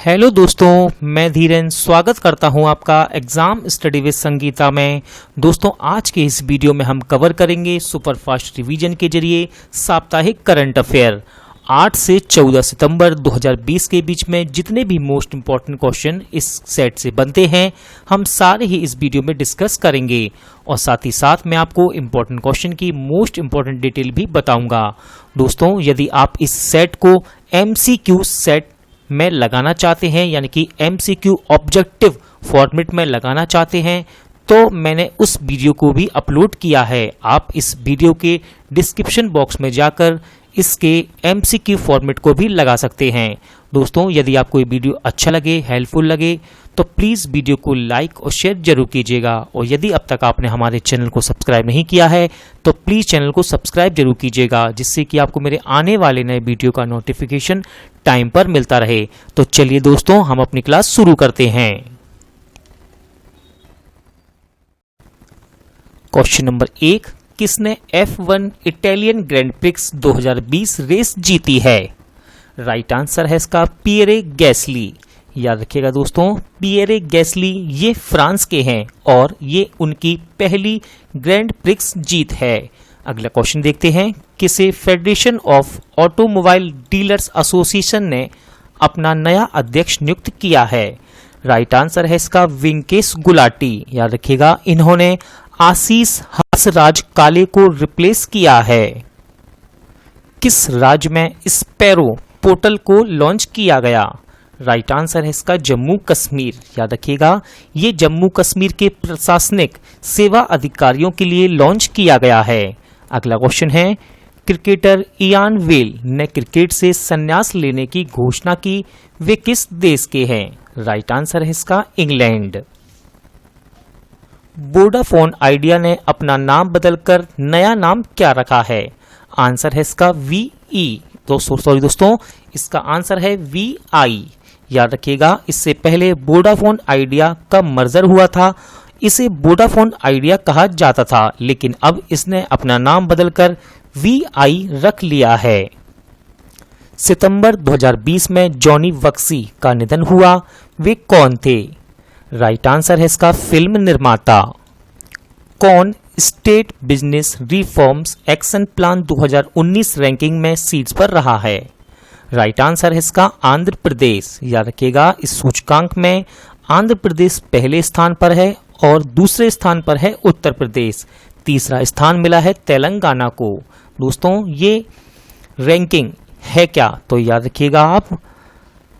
Hello दोस्तों, मैं धीरेन स्वागत करता हूं आपका एग्जाम स्टडी विद संगीता में। दोस्तों, आज के इस वीडियो में हम कवर करेंगे सुपरफास्ट रिवीजन के जरिए साप्ताहिक करंट अफेयर 8 से 14 सितंबर 2020 के बीच में जितने भी मोस्ट इंपॉर्टेंट क्वेश्चन इस सेट से बनते हैं, हम सारे ही इस वीडियो में डिस्कस करेंगे और साथ ही साथ मैं आपको इंपॉर्टेंट क्वेश्चन की मोस्ट इंपॉर्टेंट डिटेल भी बताऊंगा। दोस्तों, यदि आप इस सेट को MCQ सेट में लगाना चाहते हैं, यानी कि MCQ ऑब्जेक्टिव फॉर्मेट में लगाना चाहते हैं, तो मैंने उस वीडियो को भी अपलोड किया है। आप इस वीडियो के डिस्क्रिप्शन बॉक्स में जाकर इसके MCQ फॉर्मेट को भी लगा सकते हैं। दोस्तों, यदि आपको ये वीडियो अच्छा लगे, हेल्पफुल लगे, तो प्लीज़ वीडियो को लाइक और शेयर जरूर कीजिएगा। और यदि अब तक आपने हमारे चैनल को सब्सक्राइब नहीं किया है, तो प्लीज़ चैनल को सब्सक्राइब जरूर कीजिएगा, जिससे कि आपको मेरे आने वाले नए वीडियो का नोटिफिकेशन टाइम पर मिलता रहे। तो चलिए दोस्तों, हम अपनी क्लास शुरू करते हैं। क्वेश्चन नंबर 1, किसने F1 Italian grand prix 2020 race जीती है? राइट आंसर है इसका पियरे गैसली। याद रखिएगा दोस्तों, पियरे गैसली ये फ्रांस के हैं और ये उनकी पहली ग्रैंड प्रिक्स जीत है। अगला क्वेश्चन देखते हैं, किसे federation of automobile dealers association ने अपना नया अध्यक्ष नियुक्त किया है? राइट आंसर है इसका वेंकेश गुलाटी। याद रखिएगा, इन्होंने आशीष हंसराज काले को रिप्लेस किया है। किस राज्य में स्पैरो पोर्टल को लॉन्च किया गया? राइट आंसर है इसका जम्मू कश्मीर। याद रखिएगा, ये जम्मू कश्मीर के प्रशासनिक सेवा अधिकारियों के लिए लॉन्च किया गया है। अगला क्वेश्चन है, क्रिकेटर इयान वेल ने क्रिकेट से संन्यास लेने की घोषणा की, वे किस देश के हैं? राइट आंसर है इसका इंग्लैंड। वोडाफोन आइडिया ने अपना नाम बदलकर नया नाम क्या रखा है? आंसर है इसका VE। दोस्तों, इसका आंसर है VI। याद रखिएगा, इससे पहले वोडाफोन आइडिया का मर्जर हुआ था, इसे वोडाफोन आइडिया कहा जाता था, लेकिन अब इसने अपना नाम बदलकर VI रख लिया है। सितंबर 2020 में जॉनी वक्सी का निधन हुआ, वे कौन थे? राइट आंसर है इसका फिल्म निर्माता। कौन estate business reforms action plan 2019 ranking में सीट्स पर रहा है? राइट आंसर है इसका आंध्र प्रदेश। याद रखिएगा, इस सूचकांक में आंध्र प्रदेश पहले स्थान पर है और दूसरे स्थान पर है उत्तर प्रदेश, तीसरा स्थान मिला है तेलंगाना को। दोस्तों, ये रैंकिंग है क्या? तो याद रखिएगा आप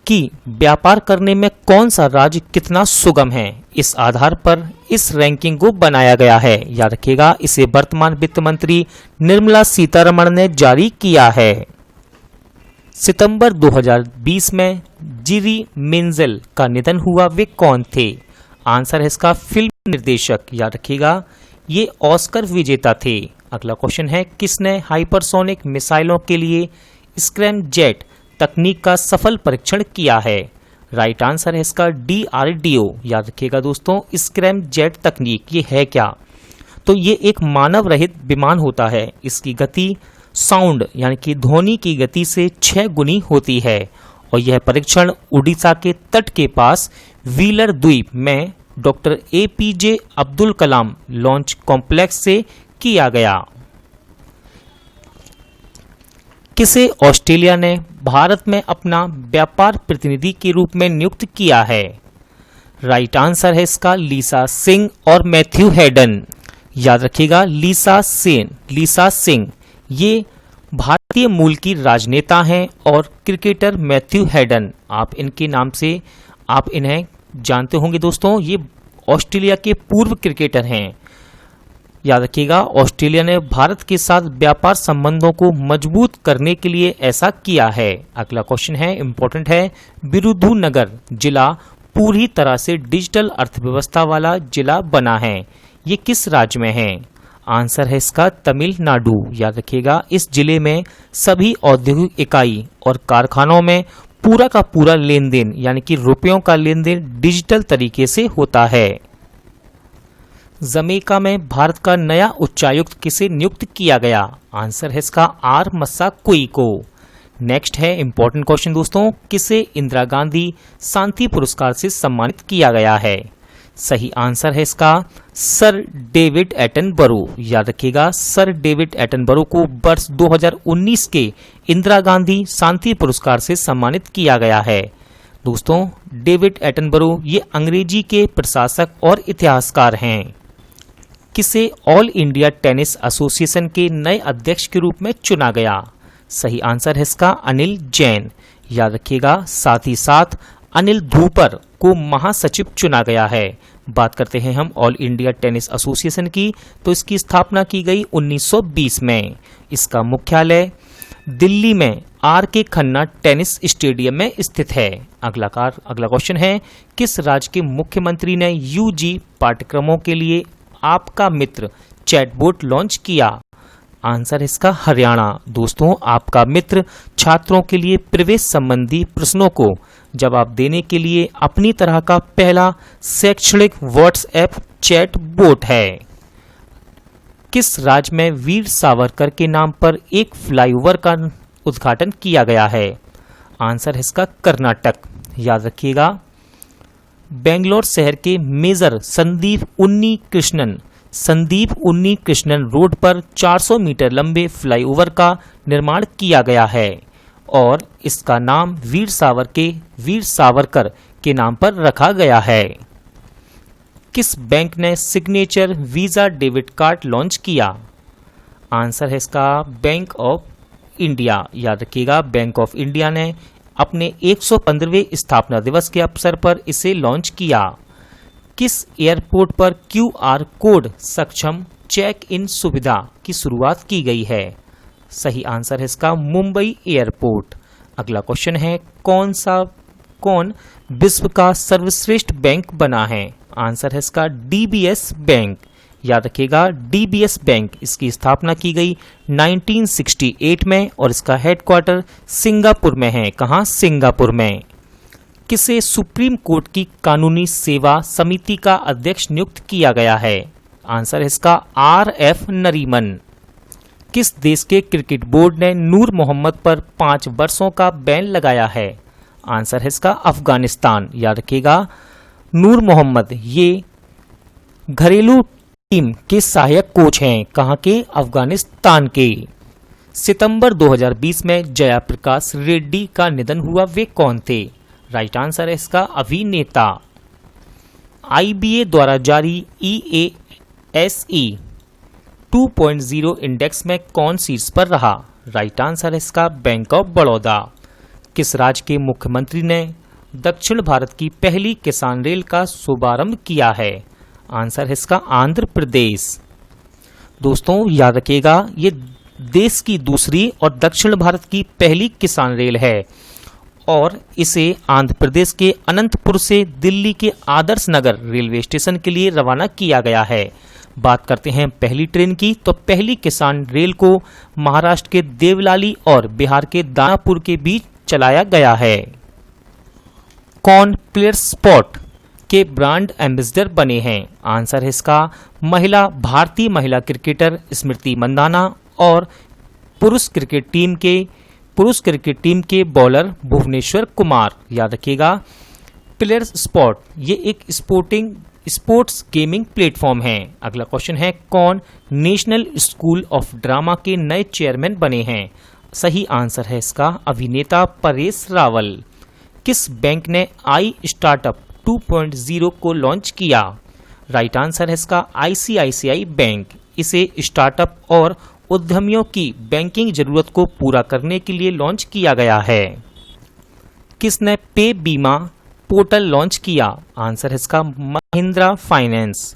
कि व्यापार करने में कौन सा राज्य कितना सुगम है, इस आधार पर इस रैंकिंग को बनाया गया है। याद रखिएगा, इसे वर्तमान वित्त मंत्री निर्मला सीतारमण ने जारी किया है। सितंबर 2020 में जिरी मेंजेल का निधन हुआ, वे कौन थे? आंसर है इसका फिल्म निर्देशक। याद रखिएगा, ये ऑस्कर विजेता थे। अगला क्वेश्चन है, किसने हाइपरसोनिक मिसाइलों के लिए स्क्रैम जेट तकनीक का सफल परीक्षण किया है? राइट आंसर है इसका DRDO। याद रखिएगा दोस्तों, स्क्रैम जेट तकनीक ये है क्या? तो ये एक मानव रहित विमान होता है। इसकी गति साउंड यानी कि ध्वनि की गति से 6 गुनी होती है और यह परीक्षण उड़ीसा के तट के पास व्हीलर द्वीप में doctor APJ Abdul Kalam launch complex से किया गया। किसे ऑस्ट्रेलिया ने भारत में अपना व्यापार प्रतिनिधि के रूप में नियुक्त किया है? राइट आंसर है इसका लीसा सिंह और मैथ्यू हेडन। याद रखिएगा, लीसा सिंह ये भारतीय मूल की राजनेता हैं और क्रिकेटर मैथ्यू हेडन, आप इनके नाम से आप इन्हें जानते होंगे। दोस्तों, ये ऑस्ट्रेलिया के पूर्व क्रिकेटर हैं। याद रखिएगा, ऑस्ट्रेलिया ने भारत के साथ व्यापार संबंधों को मजबूत करने के लिए ऐसा किया है। अगला क्वेश्चन है, इंपॉर्टेंट है, विरुधुनगर जिला पूरी तरह से डिजिटल अर्थव्यवस्था वाला जिला बना है, ये किस राज्य में है? आंसर है इसका तमिलनाडु। याद रखिएगा, इस जिले में सभी औद्योगिक इकाई और कारखानों में पूरा का पूरा लेन देन यानी कि रुपयों का लेन देन डिजिटल तरीके से होता है। जमैका में भारत का नया उच्चायुक्त किसे नियुक्त किया गया? आंसर है इसका R. मस्साकुई को। नेक्स्ट है इंपॉर्टेंट क्वेश्चन दोस्तों, किसे इंदिरा गांधी शांति पुरस्कार से सम्मानित किया गया है? सही आंसर है इसका सर डेविड एटनबरो। याद रखिएगा, सर डेविड एटनबरो को वर्ष 2019 के इंदिरा गांधी शांति पुरस्कार से सम्मानित किया गया है। दोस्तों, डेविड एटनबरो ये अंग्रेजी के प्रशासक और इतिहासकार हैं। किसे ऑल इंडिया टेनिस एसोसिएशन के नए अध्यक्ष के रूप में चुना गया? सही आंसर है इसका अनिल जैन। याद रखिएगा, साथ ही साथ अनिल धूपर को महासचिव चुना गया है। बात करते हैं हम ऑल इंडिया टेनिस एसोसिएशन की, तो इसकी स्थापना की गई 1920 में। इसका मुख्यालय दिल्ली में आर के खन्ना टेनिस स्टेडियम में स्थित है। अगला क्वेश्चन है, किस राज्य के मुख्यमंत्री ने यूजी पाठ्यक्रमों के लिए आपका मित्र चैटबॉट लॉन्च किया? आंसर इसका हरियाणा। दोस्तों, आपका मित्र छात्रों के लिए प्रवेश संबंधी प्रश्नों को जवाब देने के लिए अपनी तरह का पहला शैक्षणिक व्हाट्सएप चैट बोट है। किस राज्य में वीर सावरकर के नाम पर एक फ्लाईओवर का उद्घाटन किया गया है? आंसर है इसका कर्नाटक। याद रखिएगा, बेंगलोर शहर के मेजर संदीप उन्नी कृष्णन रोड पर 400 मीटर लंबे फ्लाईओवर का निर्माण किया गया है और इसका नाम वीर सावरकर के नाम पर रखा गया है। किस बैंक ने signature visa debit card launch किया? आंसर है इसका बैंक ऑफ इंडिया। याद रखिएगा, बैंक ऑफ इंडिया ने अपने 115वें स्थापना दिवस के अवसर पर इसे लॉन्च किया। किस एयरपोर्ट पर QR कोड सक्षम चेक इन सुविधा की शुरुआत की गई है? सही आंसर है इसका मुंबई एयरपोर्ट। अगला क्वेश्चन है, कौन विश्व का सर्वश्रेष्ठ बैंक बना है? आंसर है इसका DBS बैंक। याद रखिएगा, DBS बैंक, इसकी स्थापना की गई 1968 में और इसका हेडक्वार्टर सिंगापुर में है। कहाँ? सिंगापुर में। किसे सुप्रीम कोर्ट की कानूनी सेवा समिति का अध्यक्ष नियुक्त किया गया है? आंसर है इसका RF नरीमन। किस देश के क्रिकेट बोर्ड ने नूर मोहम्मद पर 5 वर्षों का बैन लगाया है? आंसर है इसका अफगानिस्तान। याद रखिएगा, नूर मोहम्मद ये घरेलू टीम के सहायक कोच हैं। कहाँ के? अफगानिस्तान के। सितंबर 2020 में जयाप्रकाश रेड्डी का निधन हुआ, वे कौन थे? राइट आंसर है इसका अभिनेता। IBA द्वारा जारी EASE 2.0 इंडेक्स में कौन शीर्ष पर रहा? राइट आंसर है इसका बैंक ऑफ बड़ौदा। किस राज्य के मुख्यमंत्री ने दक्षिण भारत की पहली किसान रेल का शुभारंभ किया है? आंसर है इसका आंध्र प्रदेश। दोस्तों, याद रखिएगा, ये देश की दूसरी और दक्षिण भारत की पहली किसान रेल है और इसे आंध्र प्रदेश के अनंतपुर से दिल्ली के आदर्श नगर रेलवे स्टेशन के लिए रवाना किया गया है। बात करते हैं पहली ट्रेन की, तो पहली किसान रेल को महाराष्ट्र के देवलाली और बिहार के दानापुर के बीच चलाया गया है। कौन प्लेयर स्पॉट के ब्रांड एम्बेसडर बने हैं? आंसर है इसका भारतीय महिला क्रिकेटर स्मृति मंदाना और पुरुष क्रिकेट टीम के बॉलर भुवनेश्वर कुमार। याद रखिएगा, प्लेयर स्पॉट ये एक स्पोर्ट्स गेमिंग प्लेटफॉर्म है। अगला क्वेश्चन है, कौन नेशनल स्कूल ऑफ ड्रामा के नए चेयरमैन बने हैं? सही आंसर है इसका अभिनेता परेश रावल। किस बैंक ने आई स्टार्टअप 2.0 को लॉन्च किया? राइट आंसर है इसका ICICI बैंक। इसे स्टार्टअप और उद्यमियों की बैंकिंग जरूरत को पूरा करने के लिए लॉन्च किया गया है। किसने पे बीमा पोर्टल लॉन्च किया? आंसर है इसका महिंद्रा फाइनेंस।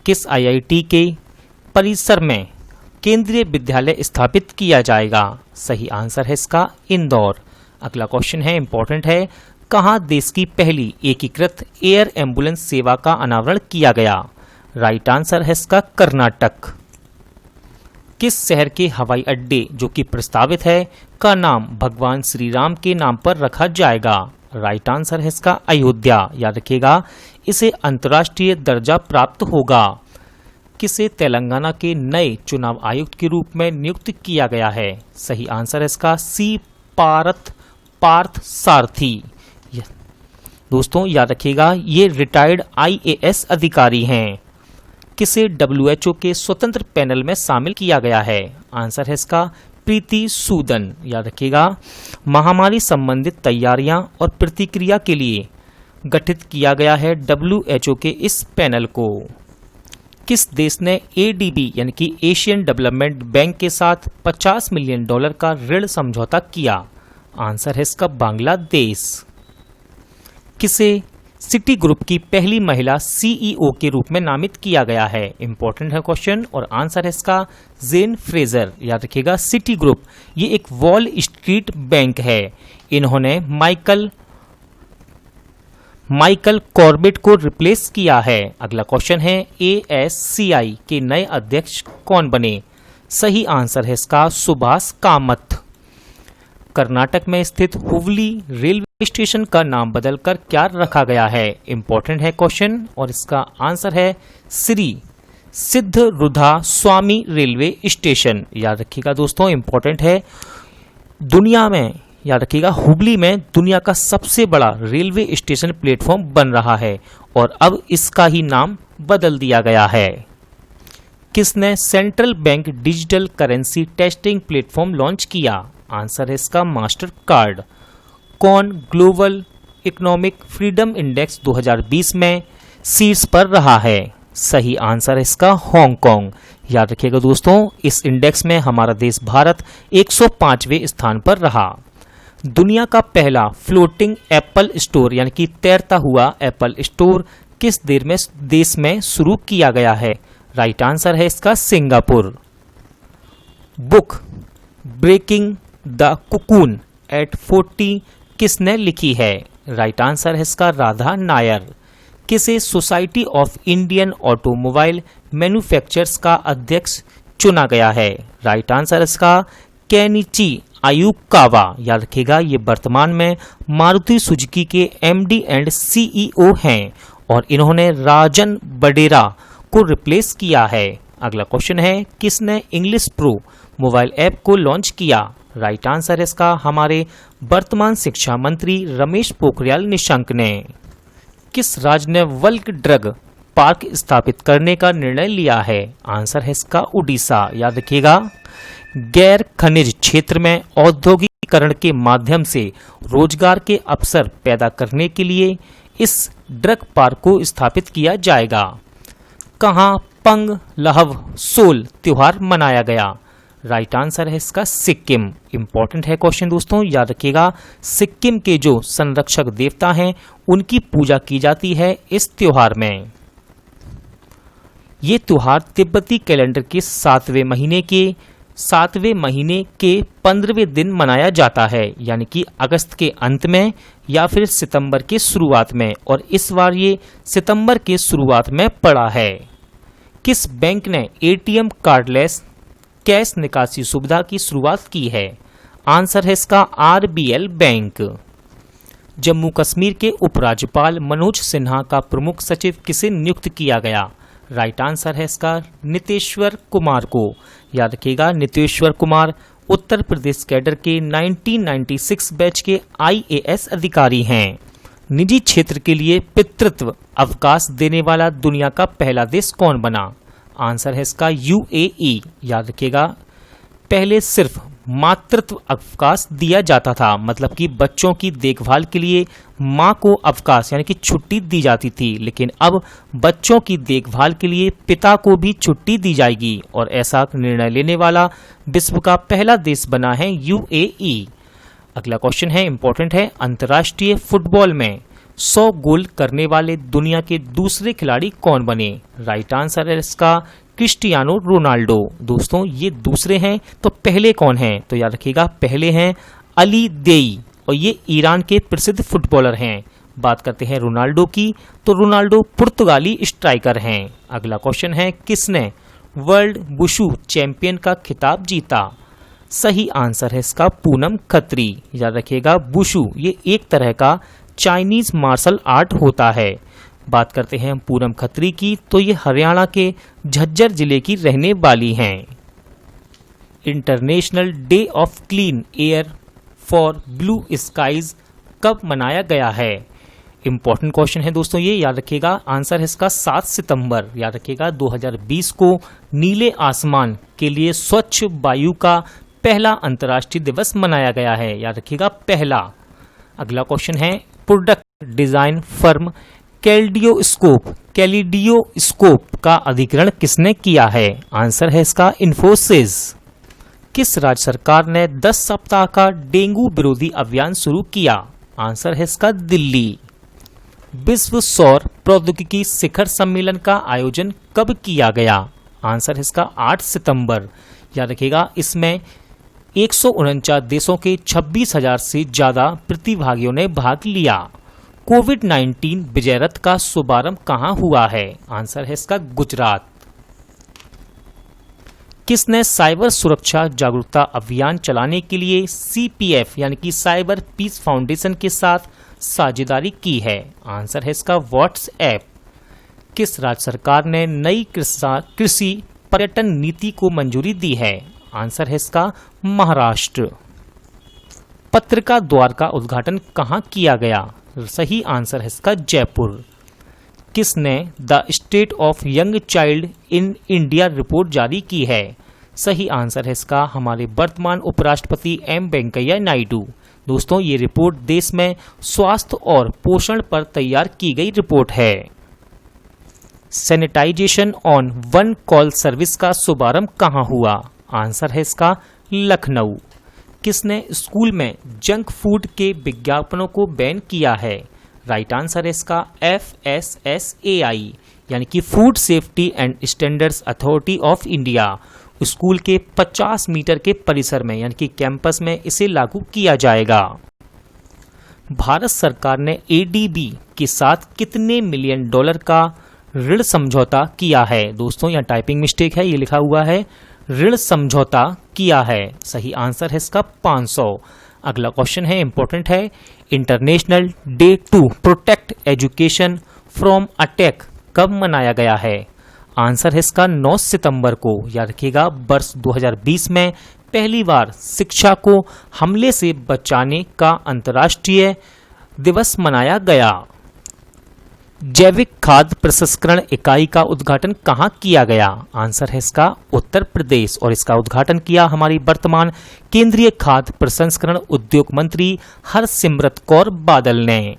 किस IIT के परिसर में केंद्रीय विद्यालय स्थापित किया जाएगा? सही आंसर है इसका इंदौर। अगला क्वेश्चन है, इंपॉर्टेंट है, कहाँ देश की पहली एकीकृत एयर एम्बुलेंस सेवा का अनावरण किया गया? राइट आंसर है इसका कर्नाटक। किस शहर के हवाई अड्डे जो कि प्रस्तावित है का नाम भगवान श्री राम के नाम पर रखा जाएगा? राइट आंसर है इसका अयोध्या। याद रखिएगा, इसे अंतर्राष्ट्रीय दर्जा प्राप्त होगा। किसे तेलंगाना के नए चुनाव आयुक्त के रूप में नियुक्त किया गया है? सही आंसर है इसका सी पार्थ सारथी। दोस्तों याद रखिएगा ये रिटायर्ड IAS अधिकारी हैं। किसे WHO के स्वतंत्र पैनल में शामिल किया गया है? आंसर है इसका प्रीति सूदन। याद रखिएगा महामारी संबंधित तैयारियां और प्रतिक्रिया के लिए गठित किया गया है WHO के इस पैनल को। किस देश ने ADB यानी कि एशियन डेवलपमेंट बैंक के साथ $50 मिलियन का ऋण समझौता किया? आंसर है इसका बांग्लादेश। किसे सिटी ग्रुप की पहली महिला CEO के रूप में नामित किया गया है? इंपॉर्टेंट है क्वेश्चन और आंसर है इसका जेन फ्रेजर। याद रखिएगा सिटी ग्रुप ये एक वॉल स्ट्रीट बैंक है। इन्होंने माइकल कॉर्बेट को रिप्लेस किया है। अगला क्वेश्चन है ASCI के नए अध्यक्ष कौन बने? सही आंसर है इसका सुभाष कामत। कर्नाटक में स्थित हुबली रेलवे स्टेशन का नाम बदलकर क्या रखा गया है? इंपॉर्टेंट है क्वेश्चन और इसका आंसर है श्री सिद्धरुधा स्वामी रेलवे स्टेशन। याद रखिएगा दोस्तों इंपॉर्टेंट है। दुनिया में याद रखिएगा हुबली में दुनिया का सबसे बड़ा रेलवे स्टेशन प्लेटफॉर्म बन रहा है और अब इसका ही नाम बदल दिया गया है। किसने central bank digital currency testing platform launch किया? आंसर है इसका मास्टर कार्ड। कौन ग्लोबल इकोनॉमिक फ्रीडम इंडेक्स 2020 में शीर्ष पर रहा है? सही आंसर है इसका हांगकांग। याद रखिएगा दोस्तों इस इंडेक्स में हमारा देश भारत 105वें स्थान पर रहा। दुनिया का पहला फ्लोटिंग एप्पल स्टोर यानी कि तैरता हुआ एप्पल स्टोर किस देश में शुरू किया गया है? राइट आंसर है इसका Singapore. Book breaking the cocoon at 40 किसने लिखी है? राइट आंसर है इसका राधा नायर। किसे society of Indian automobile manufacturers का अध्यक्ष चुना गया है? राइट आंसर इसका केनिची आयुकावा। याद रखिएगा ये वर्तमान में मारुति सुजुकी के MD एंड CEO हैं और इन्होंने राजन बडेरा को रिप्लेस किया है। अगला क्वेश्चन है किसने इंग्लिश प्रो मोबाइल ऐप को लॉन्च किया? राइट आंसर है इसका हमारे वर्तमान शिक्षा मंत्री रमेश पोखरियाल निशंक ने। किस राज्य ने बल्क ड्रग पार्क स्थापित करने का निर्णय लिया है? आंसर है इसका उड़ीसा। याद रखिएगा गैर खनिज क्षेत्र में औद्योगिकीकरण के माध्यम से रोजगार के अवसर पैदा करने के लिए इस ड्रग पार्क को स्थापित किया जाएगा। कहाँ पंग लहव सोल त्योहार मनाया गया? राइट आंसर है इसका सिक्किम। इंपॉर्टेंट है क्वेश्चन दोस्तों याद रखिएगा सिक्किम के जो संरक्षक देवता हैं उनकी पूजा की जाती है इस त्योहार में। ये त्योहार तिब्बती कैलेंडर के 7वें महीने के 15वें दिन मनाया जाता है यानी कि अगस्त के अंत में या फिर सितंबर के शुरुआत में और इस बार ये सितंबर के शुरुआत में पड़ा है। किस बैंक ने ATM कार्डलेस कैश निकासी सुविधा की शुरुआत की है? आंसर है इसका RBL बैंक। जम्मू कश्मीर के उपराज्यपाल मनोज सिन्हा का प्रमुख सचिव किसे नियुक्त किया गया? राइट आंसर है इसका नितेश्वर कुमार को। याद रखिएगा नितेश्वर कुमार उत्तर प्रदेश कैडर के 1996 बैच के IAS अधिकारी हैं। निजी क्षेत्र के लिए पितृत्व अवकाश देने वाला दुनिया का पहला देश कौन बना? आंसर है इसका UAE। याद रखिएगा पहले सिर्फ मातृत्व अवकाश दिया जाता था मतलब कि बच्चों की देखभाल के लिए मां को अवकाश यानी कि छुट्टी दी जाती थी लेकिन अब बच्चों की देखभाल के लिए पिता को भी छुट्टी दी जाएगी और ऐसा निर्णय लेने वाला विश्व का पहला देश बना है UAE। अगला क्वेश्चन है इंपॉर्टेंट है अंतर्राष्ट्रीय फुटबॉल में 100 गोल करने वाले दुनिया के दूसरे खिलाड़ी कौन बने? राइट आंसर है इसका क्रिस्टियानो रोनाल्डो। दोस्तों ये दूसरे हैं तो पहले कौन हैं? तो याद रखिएगा पहले हैं अली देई और ये ईरान के प्रसिद्ध फुटबॉलर हैं। बात करते हैं रोनाल्डो की तो रोनाल्डो पुर्तगाली स्ट्राइकर हैं। अगला क्वेश्चन है किसने वर्ल्ड वुशु चैंपियन का खिताब जीता? सही आंसर है इसका पूनम खत्री। याद रखिएगा वुशु ये एक तरह का चाइनीज मार्शल आर्ट होता है बात करते हैं हम पूनम खत्री की, तो ये हरियाणा के झज्जर जिले की रहने वाली हैं। International day of clean air for blue skies कब मनाया गया है? इंपॉर्टेंट क्वेश्चन है दोस्तों, ये याद रखिएगा। आंसर है इसका 7 सितंबर, याद रखिएगा। 2020 को नीले आसमान के लिए स्वच्छ वायु का पहला अंतर्राष्ट्रीय दिवस मनाया गया है, याद रखिएगा, पहला। अगला क्वेश्चन है, प्रोडक्ट डिजाइन फर्म कैलिडियोस्कोप का अधिग्रहण किसने किया है? आंसर है इसका इन्फोसिस। किस राज्य सरकार ने 10 सप्ताह का डेंगू विरोधी अभियान शुरू किया? आंसर है इसका दिल्ली। विश्व सौर प्रौद्योगिकी शिखर सम्मेलन का आयोजन कब किया गया? आंसर है इसका 8 सितंबर, याद रखिएगा। इसमें 149 देशों के 26,000 से ज्यादा प्रतिभागियों ने भाग लिया। कोविड-19 विजय रथ का शुभारंभ कहां हुआ है? आंसर है इसका गुजरात। किसने साइबर सुरक्षा जागरूकता अभियान चलाने के लिए CPF यानी कि साइबर पीस फाउंडेशन के साथ साझेदारी की है? आंसर है इसका व्हाट्सएप। किस राज्य सरकार ने नई कृषि पर्यटन नीति को मंजूरी दी है? आंसर है इसका महाराष्ट्र। पत्रिका द्वार का उद्घाटन कहां किया गया? सही आंसर है इसका जयपुर। किसने the state of young child in India report जारी की है? सही आंसर है इसका हमारे वर्तमान उपराष्ट्रपति M वेंकैया नायडू। दोस्तों, ये रिपोर्ट देश में स्वास्थ्य और पोषण पर तैयार की गई रिपोर्ट है। Sanitisation on one call service का शुभारंभ कहां हुआ? आंसर है इसका लखनऊ। किसने स्कूल में जंक फूड के विज्ञापनों को बैन किया है? राइट आंसर है इसका FSSAI यानी कि food safety and standards authority of India. School के 50 मीटर के परिसर में यानी कि कैंपस में इसे लागू किया जाएगा। भारत सरकार ने ADB के साथ कितने मिलियन डॉलर का ऋण समझौता किया है? दोस्तों, यहाँ टाइपिंग मिस्टेक है, ये लिखा हुआ है ऋण समझौता किया है। सही आंसर है इसका 500। अगला क्वेश्चन है, इंपॉर्टेंट है, international day to protect education from attack कब मनाया गया है? आंसर है इसका 9 सितंबर को, याद रखिएगा। वर्ष 2020 में पहली बार शिक्षा को हमले से बचाने का अंतर्राष्ट्रीय दिवस मनाया गया। जैविक खाद्य प्रसंस्करण इकाई का उद्घाटन कहाँ किया गया? आंसर है इसका उत्तर प्रदेश, और इसका उद्घाटन किया हमारी वर्तमान केंद्रीय खाद्य प्रसंस्करण उद्योग मंत्री हरसिमरत कौर बादल ने।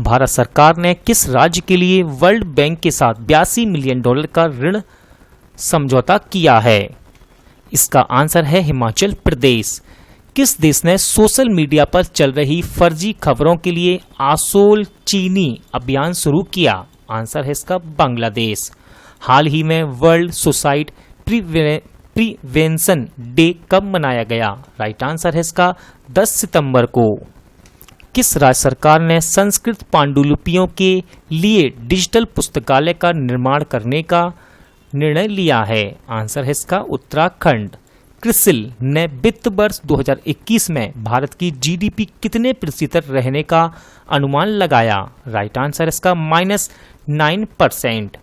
भारत सरकार ने किस राज्य के लिए वर्ल्ड बैंक के साथ 82 मिलियन डॉलर का ऋण समझौता किया है? इसका आंसर है हिमाचल प्रदेश। किस देश ने सोशल मीडिया पर चल रही फर्जी खबरों के लिए आसोल चीनी अभियान शुरू किया? आंसर है इसका बांग्लादेश। हाल ही में वर्ल्ड सुसाइड प्रिवेंशन डे कब मनाया गया? राइट आंसर है इसका 10 सितंबर को। किस राज्य सरकार ने संस्कृत पांडुलिपियों के लिए डिजिटल पुस्तकालय का निर्माण करने का निर्णय लिया है? आंसर है इसका उत्तराखंड। क्रिसिल ने वित्त वर्ष 2021 में भारत की GDP कितने प्रतिशत रहने का अनुमान लगाया? राइट आंसर इसका -9%।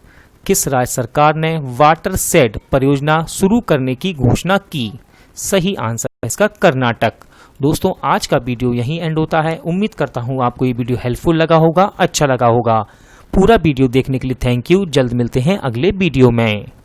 किस राज्य सरकार ने वाटर शेड परियोजना शुरू करने की घोषणा की? सही आंसर है इसका कर्नाटक। दोस्तों, आज का वीडियो यहीं एंड होता है। उम्मीद करता हूँ आपको ये वीडियो हेल्पफुल लगा होगा, अच्छा लगा होगा। पूरा वीडियो देखने के लिए थैंक यू। जल्द मिलते हैं अगले वीडियो में।